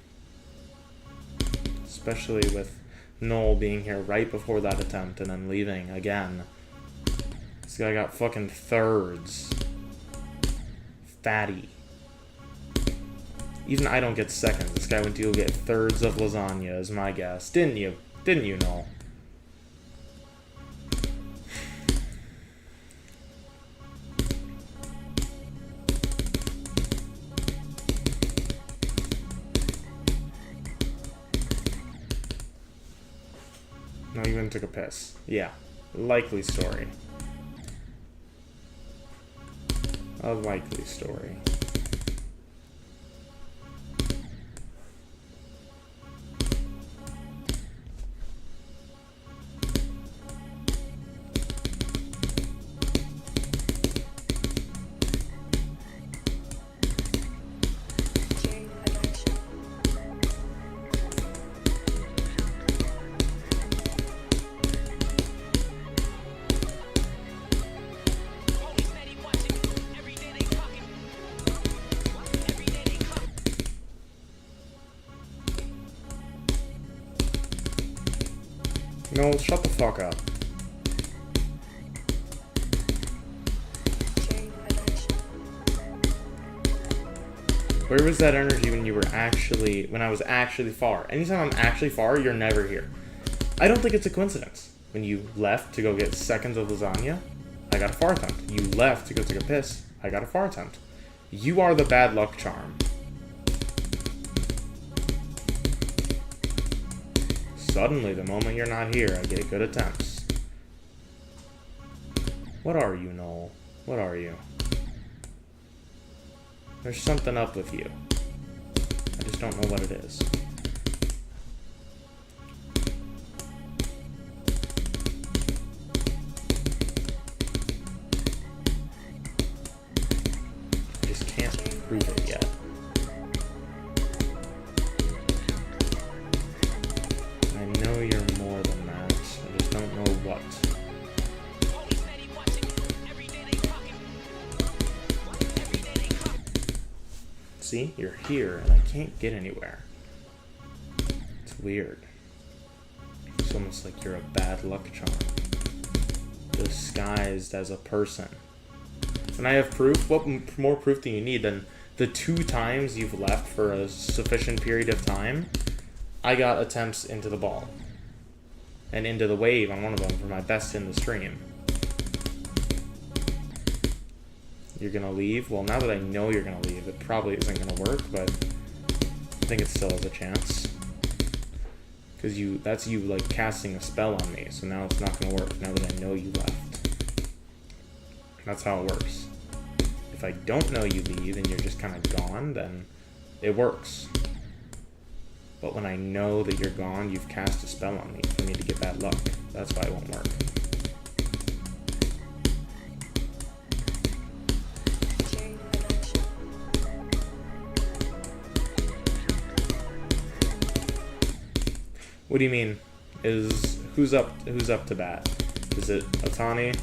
Especially with Noel being here right before that attempt and then leaving again. This guy got fucking thirds. Fatty. Even I don't get seconds. This guy went to go get thirds of lasagna, is my guess. Didn't you? Didn't you know? No, you went and took a piss. Yeah. Likely story. A likely story. No, shut the fuck up. Where was that energy when I was actually far? Anytime I'm actually far, you're never here. I don't think it's a coincidence. When you left to go get seconds of lasagna, I got a far attempt. You left to go take a piss, I got a far attempt. You are the bad luck charm. Suddenly, the moment you're not here, I get good attempts. What are you, Noel? What are you? There's something up with you. I just don't know what it is. I just can't prove it yet. I know you're more than that. I just don't know what. See? You're here, and I can't get anywhere. It's weird. It's almost like you're a bad luck charm. Disguised as a person. And I have proof? What more proof do you need than the 2 times you've left for a sufficient period of time? I got attempts into the ball. And into the wave on one of them for my best in the stream. You're gonna leave? Well, now that I know you're gonna leave, it probably isn't gonna work, but I think it still has a chance. Because that's you, like, casting a spell on me, so now it's not gonna work, now that I know you left. That's how it works. If I don't know you leave and you're just kind of gone, then it works. But when I know that you're gone, you've cast a spell on me for me to get bad luck. That's why it won't work. What do you mean? Who's up to bat? Is it Otani?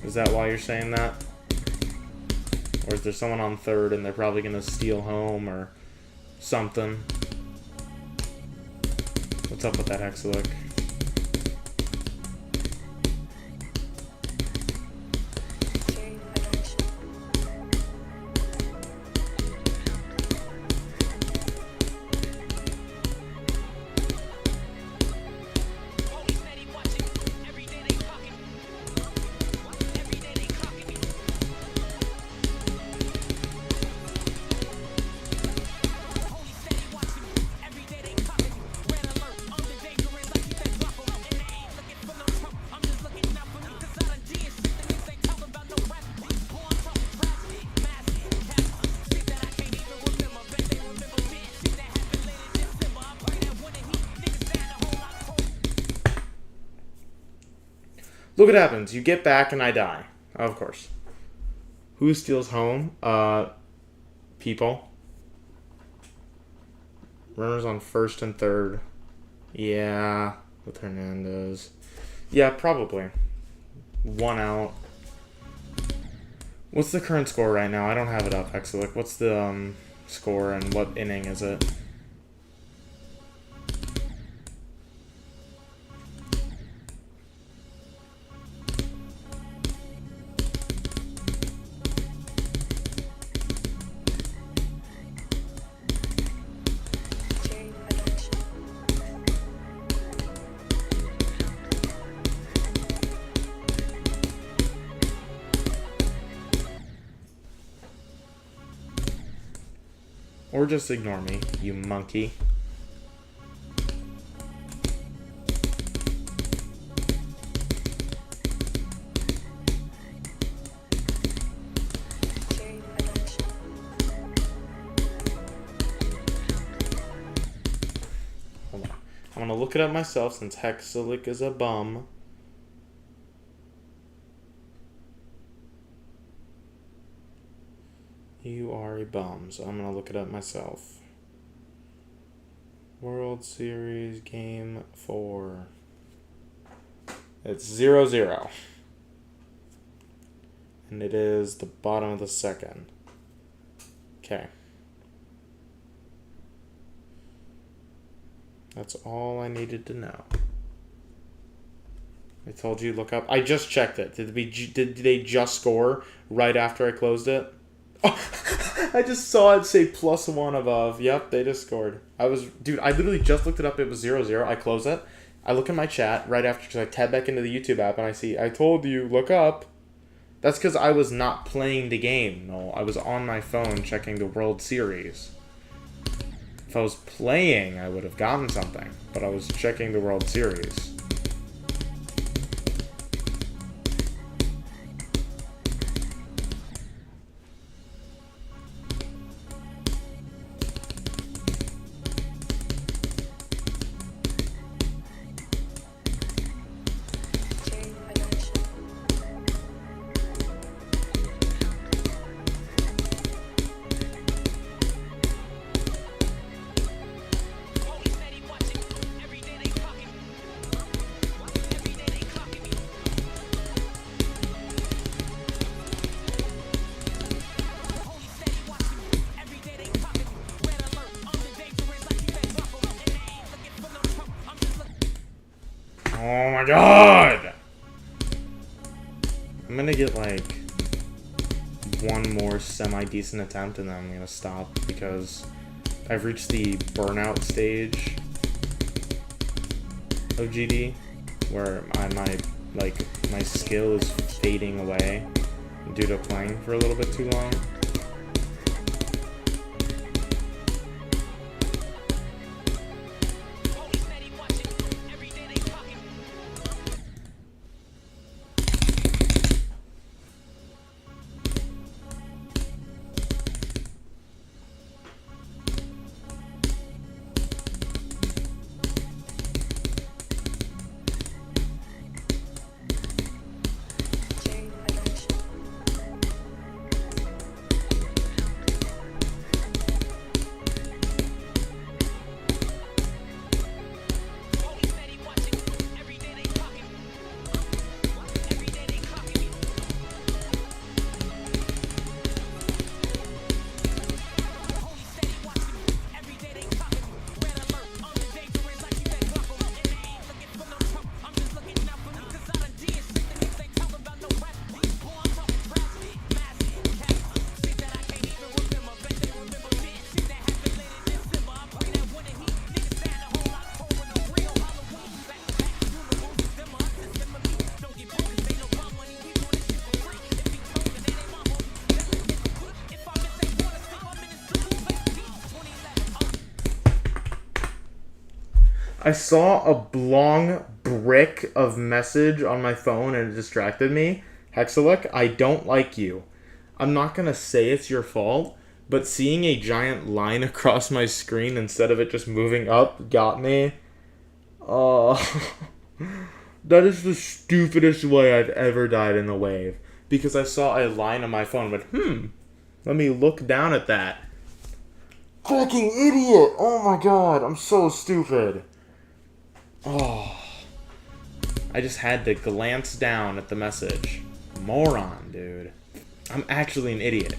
Is that why you're saying that? Or is there someone on third and they're probably gonna steal home or something? What's up with that, Hexalic? Look what happens. You get back and I die. Of course. Who steals home? People. Runners on first and third. Yeah, with Hernandez. Yeah, probably. 1 out. What's the current score right now? I don't have it up, Hexalic. What's the score and what inning is it? Or just ignore me, you monkey. Hold on. I'm gonna look it up myself since Hexalic is a bum. You are a bum, so I'm going to look it up myself. World Series Game 4. It's 0-0. And it is the bottom of the second. Okay. That's all I needed to know. I told you, look up. I just checked it. Did they just score right after I closed it? Oh, I just saw it say +1 above. Yep, they just scored. I literally just looked it up. It was 0-0. I close it. I look in my chat right after, because I tab back into the YouTube app and I see, I told you, look up. That's because I was not playing the game. No, I was on my phone checking the World Series. If I was playing, I would have gotten something. But I was checking the World Series. Oh my god! I'm gonna get like one more semi-decent attempt and then I'm gonna stop because I've reached the burnout stage of GD where my skill is fading away due to playing for a little bit too long. I saw a long brick of message on my phone and it distracted me. Hexalic, I don't like you. I'm not going to say it's your fault, but seeing a giant line across my screen instead of it just moving up got me. That is the stupidest way I've ever died in the wave. Because I saw a line on my phone and went, let me look down at that. Fucking idiot! Oh my god, I'm so stupid. Oh, I just had to glance down at the message. Moron, dude. I'm actually an idiot.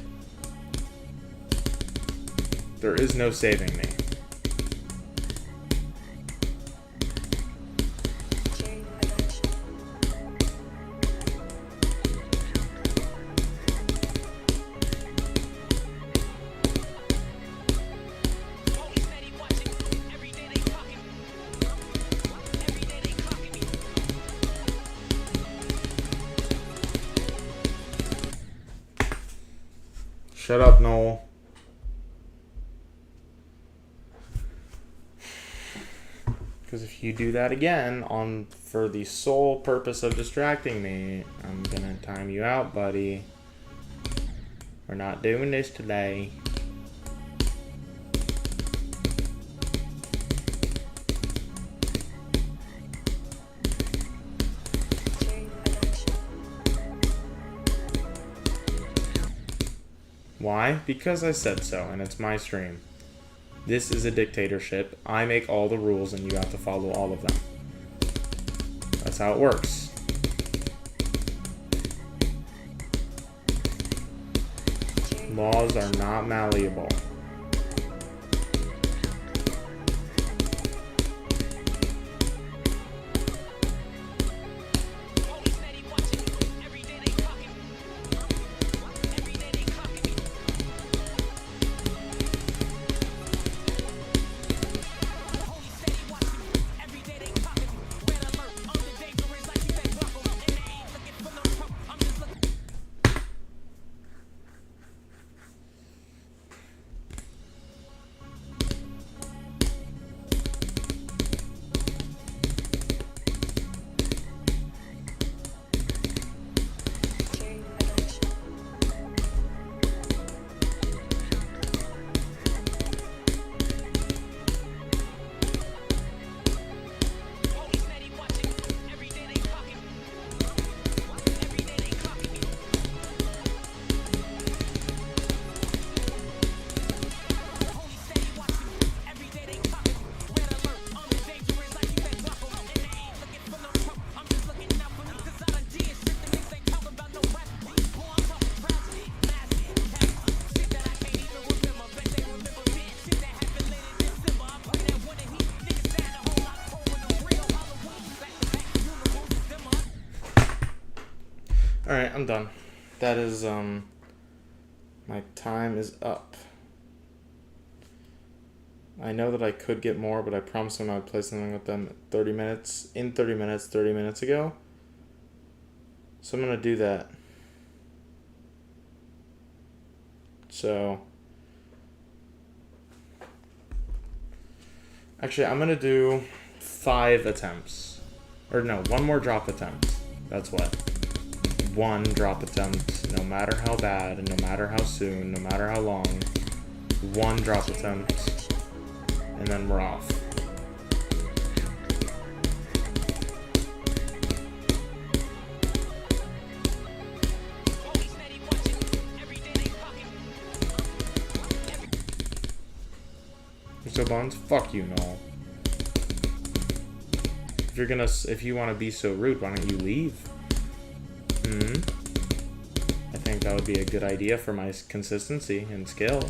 There is no saving me. Shut up, Noel. Because if you do that again for the sole purpose of distracting me, I'm gonna time you out, buddy. We're not doing this today. Why? Because I said so, and it's my stream. This is a dictatorship. I make all the rules, and you have to follow all of them. That's how it works. Laws are not malleable. I'm done. That is, my time is up. I know that I could get more, but I promised them I would play something with them 30 minutes ago. So I'm going to do that. So, actually, I'm going to do 5 attempts. Or no, 1 more drop attempt. That's what. 1 drop attempt, no matter how bad, and no matter how soon, no matter how long. 1 drop attempt, and then we're off. So Bones, fuck you, Noel. If you want to be so rude, why don't you leave? I think that would be a good idea for my consistency and skill.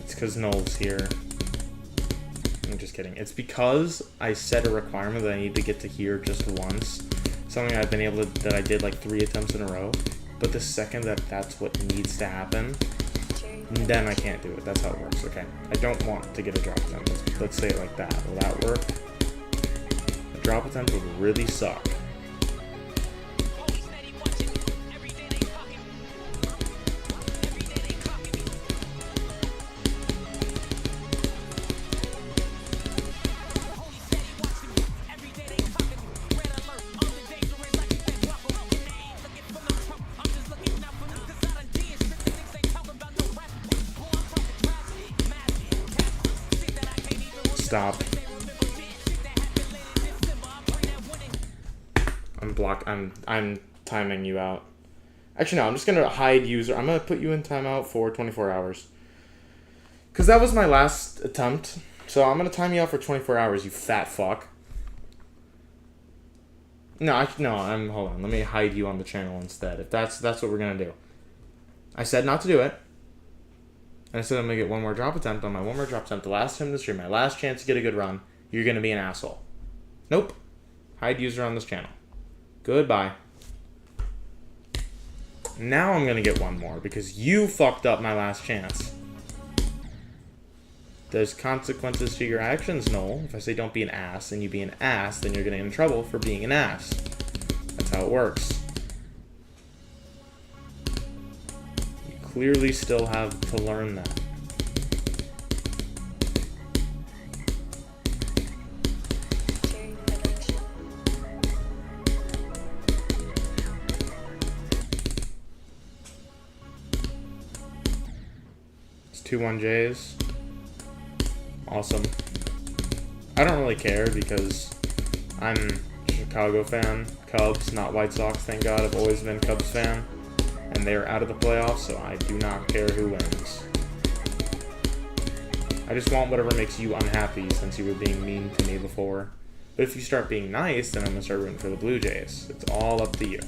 Because Noel's here. I'm just kidding. It's because I set a requirement that I need to get to here just once. Something I've been able to, that I did like 3 attempts in a row. But the second that that's what needs to happen, then I can't do it. That's how it works, okay? I don't want to get a drop attempt. Let's say it like that. Will that work? A drop attempt would really suck. Stop. I'm timing you out. Actually, no, I'm just gonna hide user. I'm gonna put you in timeout for 24 hours. Cause that was my last attempt. So I'm gonna time you out for 24 hours, you fat fuck. Hold on. Let me hide you on the channel instead. If that's what we're gonna do. I said not to do it. And I said I'm going to get 1 more drop attempt. On my 1 more drop attempt, the last time in the stream, my last chance to get a good run, you're going to be an asshole. Nope. Hide user on this channel. Goodbye. Now I'm going to get 1 more because you fucked up my last chance. There's consequences to your actions, Noel. If I say don't be an ass and you be an ass, then you're going to get in trouble for being an ass. That's how it works. Clearly still have to learn that. It's 2-1 Js. Awesome. I don't really care because I'm a Chicago fan. Cubs, not White Sox, thank God. I've always been Cubs fan. And they're out of the playoffs, so I do not care who wins. I just want whatever makes you unhappy since you were being mean to me before. But if you start being nice, then I'm going to start rooting for the Blue Jays. It's all up to you.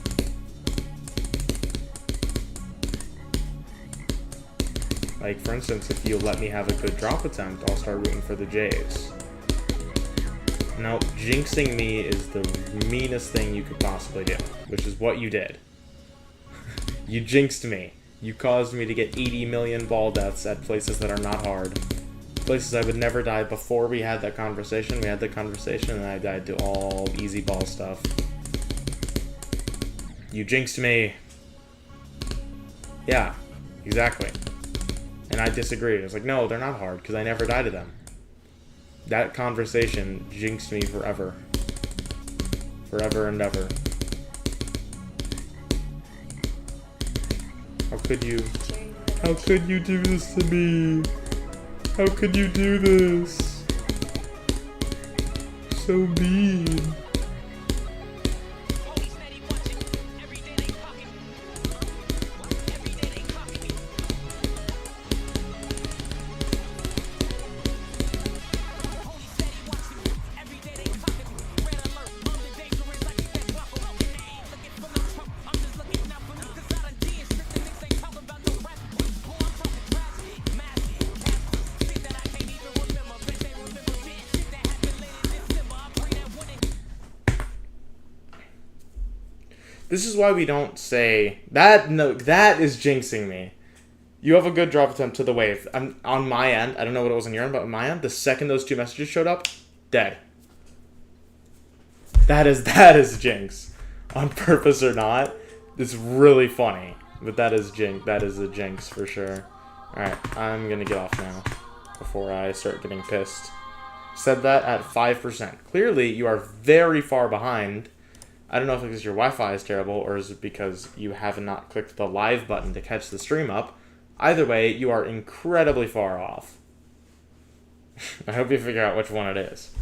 Like, for instance, if you'll let me have a good drop attempt, I'll start rooting for the Jays. Now, jinxing me is the meanest thing you could possibly do, which is what you did. You jinxed me. You caused me to get 80 million ball deaths at places that are not hard. Places I would never die before we had that conversation. We had the conversation and I died to all easy ball stuff. You jinxed me. Yeah, exactly. And I disagreed. I was like, no, they're not hard because I never die to them. That conversation jinxed me forever. Forever and ever. How could you? How could you do this to me? How could you do this? So mean. This is why we don't say that. No, that is jinxing me. You have a good drop attempt to the wave. I'm on my end. I don't know what it was on your end, but on my end, the second those two messages showed up, dead. That is jinx, on purpose or not. It's really funny, but that is jinx. That is a jinx for sure. All right, I'm gonna get off now before I start getting pissed. Said that at 5%. Clearly, you are very far behind. I don't know if it's because your Wi-Fi is terrible or is it because you have not clicked the live button to catch the stream up. Either way, you are incredibly far off. I hope you figure out which one it is.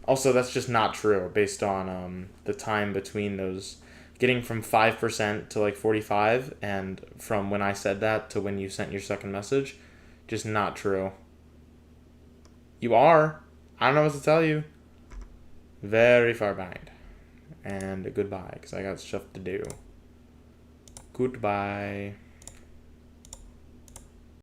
Also, that's just not true based on the time between those. Getting from 5% to like 45 and from when I said that to when you sent your second message, just not true. You are. I don't know what to tell you. Very far behind. And goodbye, because I got stuff to do. Goodbye.